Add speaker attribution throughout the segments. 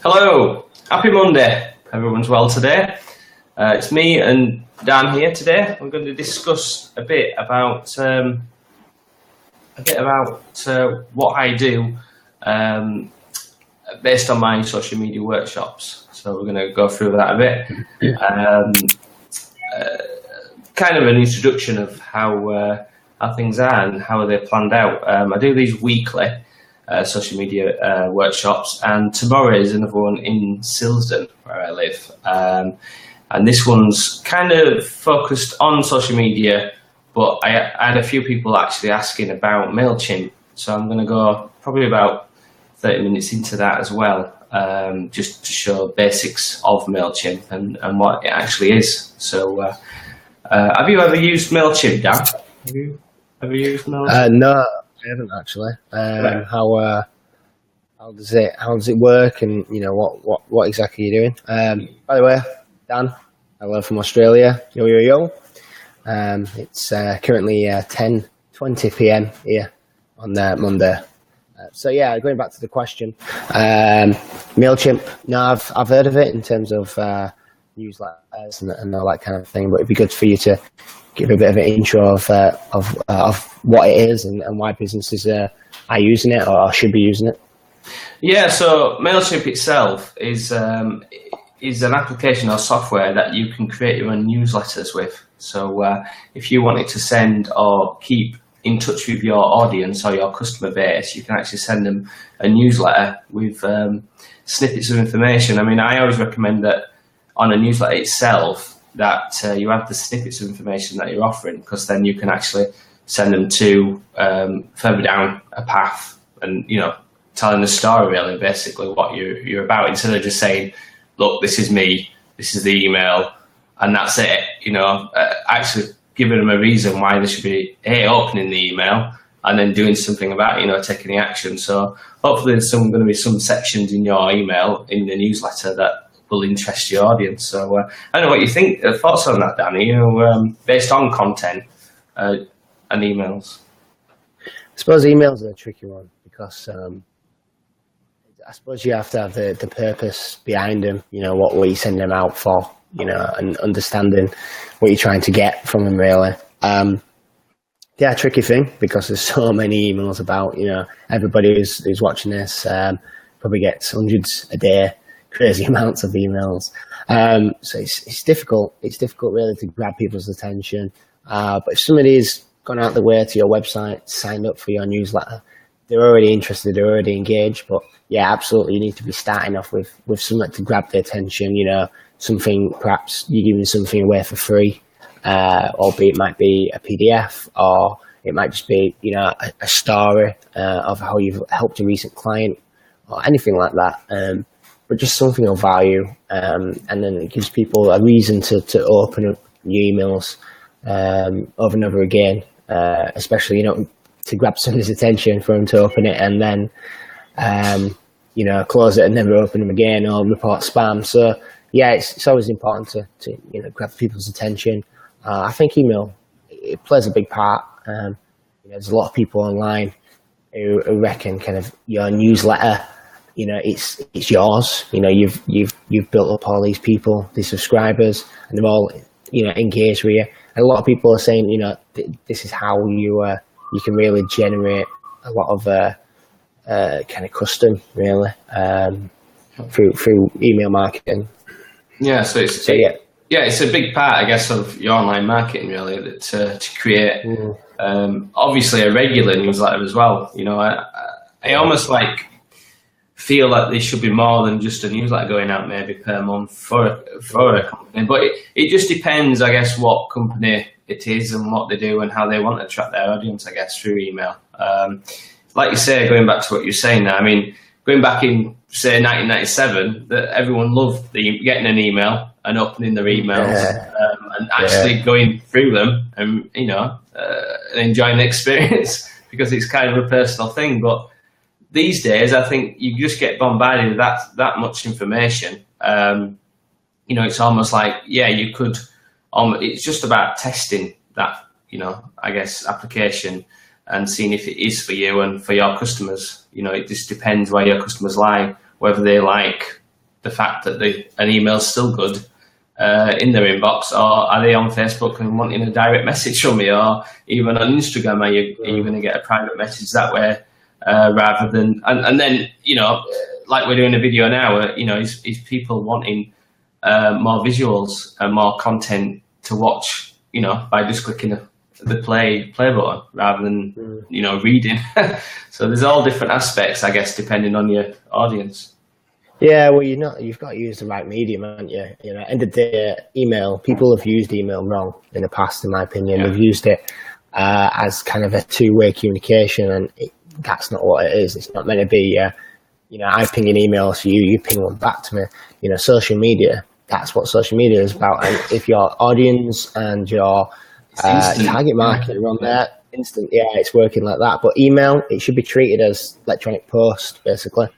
Speaker 1: Hello, happy Monday. Everyone's well today. It's me and Dan here today. We're going to discuss a bit about what I do based on my social media workshops. So we're going to go through that a bit. Kind of an introduction of how things are and how they're planned out. I do these weekly. Social media workshops, and tomorrow is another one in Silsden where I live, and this one's kind of focused on social media, but I had a few people actually asking about Mailchimp, so I'm going to go probably about 30 minutes into that as well, just to show basics of Mailchimp and what it actually is. So have you ever used Mailchimp, Dan? Have you ever used Mailchimp?
Speaker 2: No, I haven't actually. Right. How does it work, and what exactly are you doing? By the way, Dan, hello from Australia. Yo. It's currently 10:20 p.m. here on Monday. So yeah, going back to the question, Mailchimp. No, I've heard of it in terms of newsletters and all that kind of thing. But it'd be good for you to give a bit of an intro of what it is and why businesses are using it or should be using it.
Speaker 1: Yeah, so Mailchimp itself is an application or software that you can create your own newsletters with. So if you wanted to send or keep in touch with your audience or your customer base, you can actually send them a newsletter with snippets of information. I mean, I always recommend that on a newsletter itself, that you have the snippets of information that you're offering, because then you can actually send them to further down a path and, telling the story really, basically what you're about, instead of just saying, look, this is me, this is the email, and that's it. Actually giving them a reason why they should be opening the email and then doing something about it, taking the action. So hopefully there's going to be some sections in your email, in the newsletter, that will interest your audience. So I don't know what you think. Thoughts on that, Danny? Based on content and emails.
Speaker 2: I suppose emails are a tricky one because I suppose you have to have the purpose behind them. What you're sending them out for. And understanding what you're trying to get from them, really. Yeah, tricky thing, because there's so many emails about. Everybody who's watching this probably gets hundreds a day. Crazy amounts of emails, so it's difficult. It's difficult really to grab people's attention. But if somebody's gone out the way to your website, signed up for your newsletter, they're already interested, they're already engaged. But yeah, absolutely, you need to be starting off with something to grab their attention. Something, perhaps you're giving something away for free, albeit it might be a PDF, or it might just be a story of how you've helped a recent client, or anything like that. But just something of value, and then it gives people a reason to open up your emails over and over again, especially to grab somebody's attention for them to open it and then close it and never open them again, or report spam. So yeah, it's always important to grab people's attention. I think email, it plays a big part. There's a lot of people online who reckon kind of your newsletter, it's yours. You've built up all these people, these subscribers, and they're all engaged with you. And a lot of people are saying this is how you can really generate a lot of kind of custom, really, through email marketing.
Speaker 1: Yeah, it's a big part, I guess, of your online marketing, really, that to create obviously a regular newsletter as well. I almost feel like there should be more than just a newsletter going out maybe per month for a company, but it just depends, I guess, what company it is and what they do and how they want to attract their audience, I guess, through email. Like you say, going back to what you're saying now, I mean, going back in, say, 1997, that everyone loved getting an email and opening their emails and actually going through them and enjoying the experience, because it's kind of a personal thing. But these days, I think you just get bombarded with that much information. It's almost like, you could. It's just about testing that, I guess, application and seeing if it is for you and for your customers. It just depends where your customers lie, whether they like the fact that an email's still good in their inbox, or are they on Facebook and wanting a direct message from me, or even on Instagram, are you going to get a private message that way, rather than, and then, like we're doing a video now, is people wanting more visuals and more content to watch, by just clicking the play button rather than, reading. So there's all different aspects, I guess, depending on your audience.
Speaker 2: Yeah, well, you've got to use the right medium, haven't you? End of the day, email, people have used email wrong in the past, in my opinion.
Speaker 1: Yeah.
Speaker 2: They've used it as kind of a two-way communication, and that's not what it is. It's not meant to be, I ping an email to you, you ping one back to me. Social media, that's what social media is about. And if your audience and your target market are on there, instant, it's working like that. But email, it should be treated as electronic post, basically.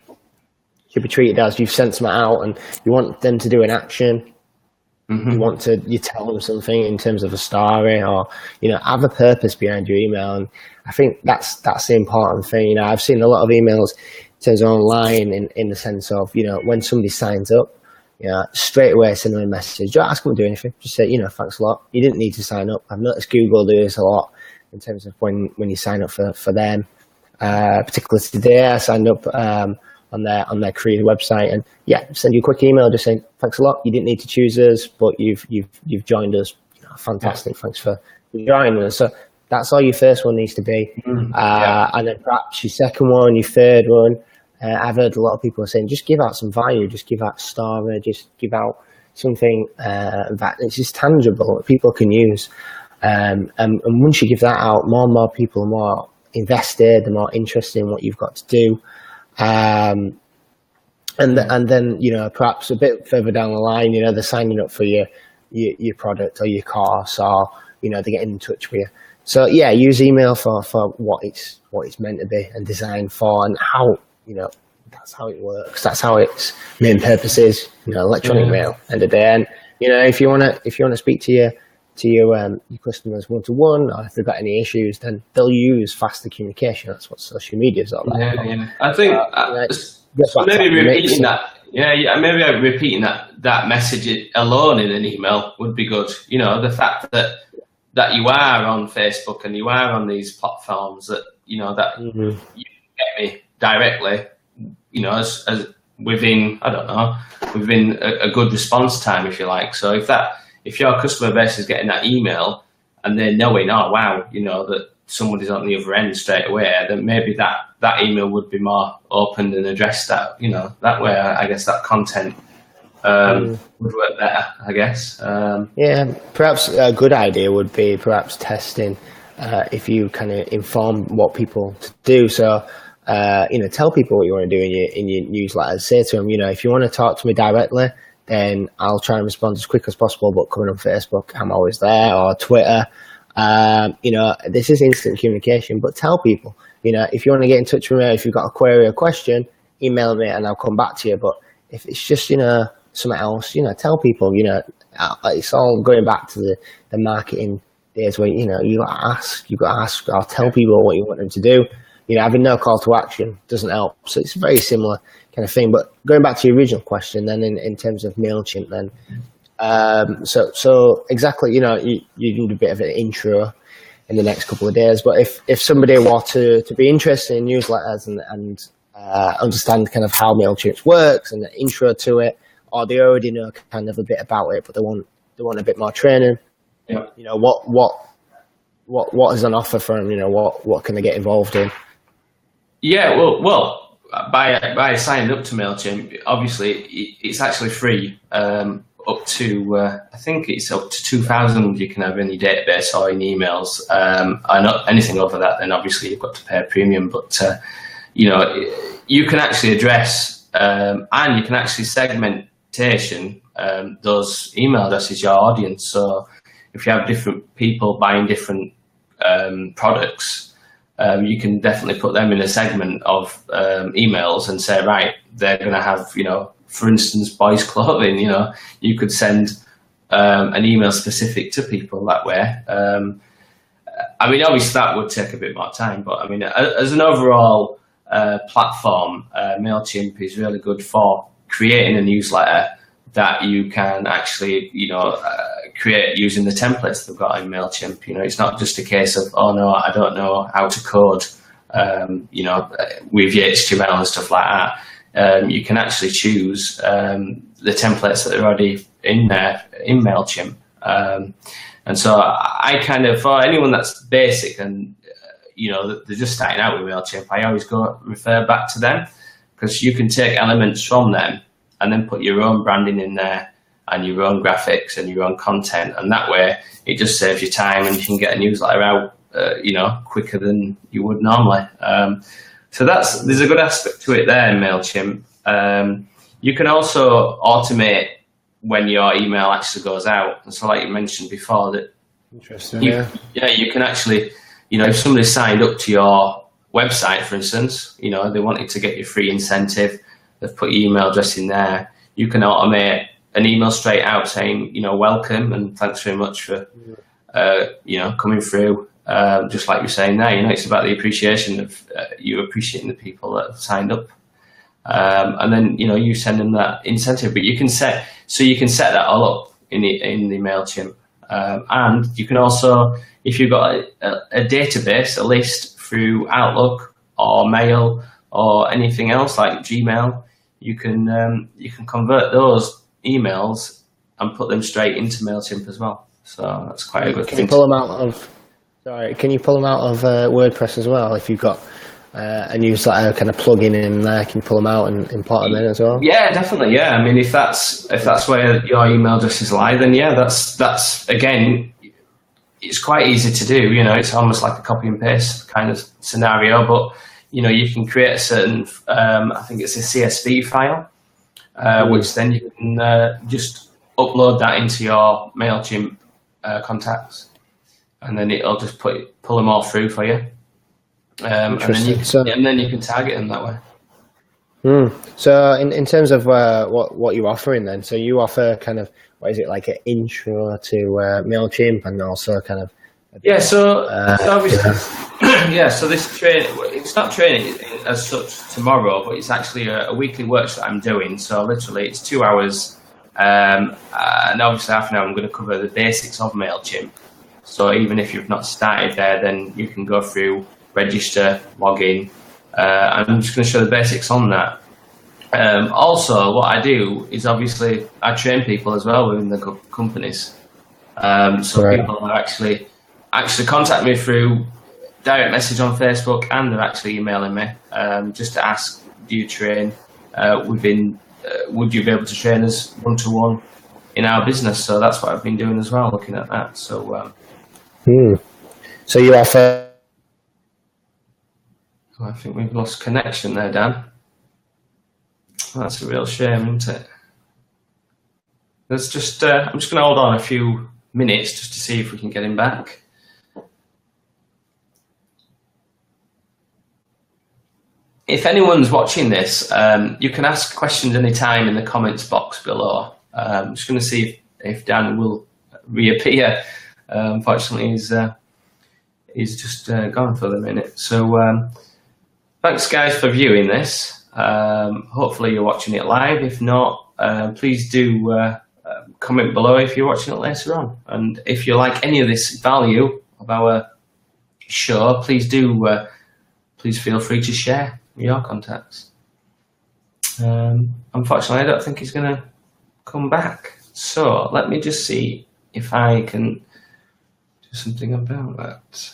Speaker 2: Should be treated as you've sent them out and you want them to do an action. Mm-hmm. You tell them something in terms of a story, or have a purpose behind your email. And I think that's the important thing. I've seen a lot of emails in terms of online in the sense of when somebody signs up, straight away send them a message. Don't ask them to do anything. Just say thanks a lot. You didn't need to sign up. I've noticed Google do this a lot in terms of when you sign up for them. Particularly today, I signed up on their career website, and send you a quick email just saying thanks a lot. You didn't need to choose us, but you've joined us. Fantastic. Thanks for joining us. So that's all your first one needs to be. And then perhaps your second one, your third one. I've heard a lot of people saying just give out some value, just give out a story, just give out something that it's just tangible that people can use. And once you give that out, more and more people are more invested, they're more interested in what you've got to do. And then perhaps a bit further down the line, they're signing up for your product or your course, or they're getting in touch with you. So use email for what it's meant to be and designed for, and how that's how it works. That's how its main purpose is. Electronic mail end of the day. And if you wanna speak to your customers one-to-one, or if they've got any issues, then they'll use faster communication. That's what social media is all about.
Speaker 1: I think maybe repeating that. Maybe repeating that message alone in an email would be good. The fact that you are on Facebook and you are on these platforms, that that you get me directly. As within a good response time, if you like. So if your customer base is getting that email and they're knowing, oh wow, that somebody's on the other end straight away, then maybe that email would be more opened and addressed that way. I guess that content would work better, I guess.
Speaker 2: Perhaps a good idea would be perhaps testing if you kind of inform what people to do. So tell people what you want to do in your newsletter. Say to them, if you want to talk to me directly, then I'll try and respond as quick as possible, but coming on Facebook, I'm always there, or Twitter. This is instant communication, but tell people, if you want to get in touch with me, if you've got a query or question, email me and I'll come back to you. But if it's just, something else, tell people, it's all going back to the marketing days where, you got to ask, or tell people what you want them to do. Having no call to action doesn't help. So it's a very similar kind of thing. But going back to your original question, then in terms of Mailchimp, then so exactly, you do a bit of an intro in the next couple of days. But if somebody were to be interested in newsletters and understand kind of how Mailchimp works and the intro to it, or they already know kind of a bit about it, but they want a bit more training. What is on offer for them? What can they get involved in?
Speaker 1: Well, by signing up to Mailchimp, obviously it's actually free. Up to I think it's up to 2,000 you can have in your database or in emails. Not anything over that, then obviously you've got to pay a premium. But you can actually address and you can actually segmentation those email addresses, your audience. So if you have different people buying different products, you can definitely put them in a segment of emails and say, right, they're going to have, for instance, boys clothing. You could send an email specific to people that way. Obviously that would take a bit more time, but as an overall platform, Mailchimp is really good for creating a newsletter that you can actually, create using the templates they've got in Mailchimp. It's not just a case of, oh no, I don't know how to code, with your HTML and stuff like that. You can actually choose the templates that are already in there in Mailchimp. And so I kind of, for anyone that's basic and they're just starting out with Mailchimp, I always refer back to them, because you can take elements from them and then put your own branding in there and your own graphics and your own content, and that way it just saves you time and you can get a newsletter out quicker than you would normally. So there's a good aspect to it there in Mailchimp. You can also automate when your email actually goes out. And so, like you mentioned before, that
Speaker 2: interesting.
Speaker 1: You can actually, if somebody signed up to your website, for instance, they wanted to get your free incentive, they've put your email address in there, you can automate an email straight out saying, welcome and thanks very much for, coming through. Just like you're saying there, it's about the appreciation of you appreciating the people that have signed up. And then, you send them that incentive, but you can set that all up in the Mailchimp. And you can also, if you've got a database, a list through Outlook or Mail or anything else like Gmail, you can convert those emails and put them straight into Mailchimp as well. So that's quite a good thing.
Speaker 2: Can you pull them out of WordPress as well? If you've got a newsletter kind of plugin in there, can you pull them out and import them in as well?
Speaker 1: Yeah, definitely. Yeah, I mean, if that's where your email address is live, then yeah, that's again, it's quite easy to do. It's almost like a copy and paste kind of scenario, but you can create a certain, I think it's a CSV file, which then you can just upload that into your Mailchimp contacts, and then it'll just pull them all through for you. And then you can target them that way.
Speaker 2: So in terms of what you're offering then, so you offer kind of, what is it, like an intro to Mailchimp, and also kind of
Speaker 1: so obviously so this training, it's not training as such tomorrow, but it's actually a weekly workshop I'm doing. So literally it's 2 hours, and obviously half an hour I'm going to cover the basics of Mailchimp. So even if you've not started there, then you can go through, register, log in. I'm just going to show the basics on that. Also, what I do is obviously I train people as well within the companies. So people are actually contact me through direct message on Facebook, and they're actually emailing me just to ask, do you train would you be able to train us one-to-one in our business? So that's what I've been doing as well, looking at that. So
Speaker 2: so you offer,
Speaker 1: I think we've lost connection there, Dan. That's a real shame, isn't it? Let's just I'm just going to hold on a few minutes just to see if we can get him back. If anyone's watching this, you can ask questions anytime in the comments box below. I'm just going to see if Dan will reappear. Unfortunately, he's just gone for the minute. So thanks, guys, for viewing this. Hopefully you're watching it live. If not, please do comment below if you're watching it later on. And if you like any of this value of our show, please feel free to share with your contacts. Unfortunately, I don't think he's going to come back. So let me just see if I can do something about that.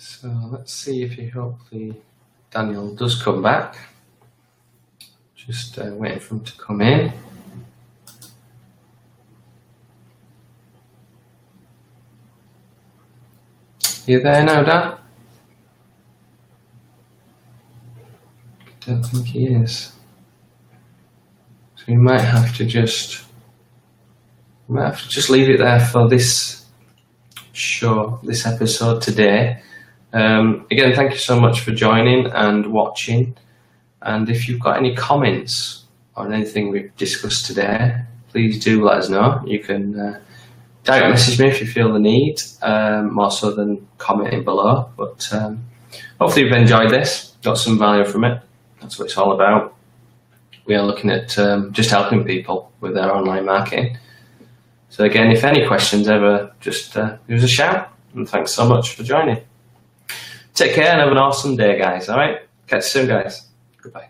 Speaker 1: So let's see if hopefully Daniel does come back. Just waiting for him to come in. You there now, Dan? Don't think he is. So we might have to just leave it there for this show, this episode today. Again, thank you so much for joining and watching. And if you've got any comments on anything we've discussed today, please do let us know. You can direct message me if you feel the need, more so than commenting below. But hopefully you've enjoyed this, got some value from it. That's what it's all about. We are looking at just helping people with their online marketing. So again, if any questions ever, just give us a shout. And thanks so much for joining. Take care and have an awesome day, guys. All right? Catch you soon, guys. Goodbye.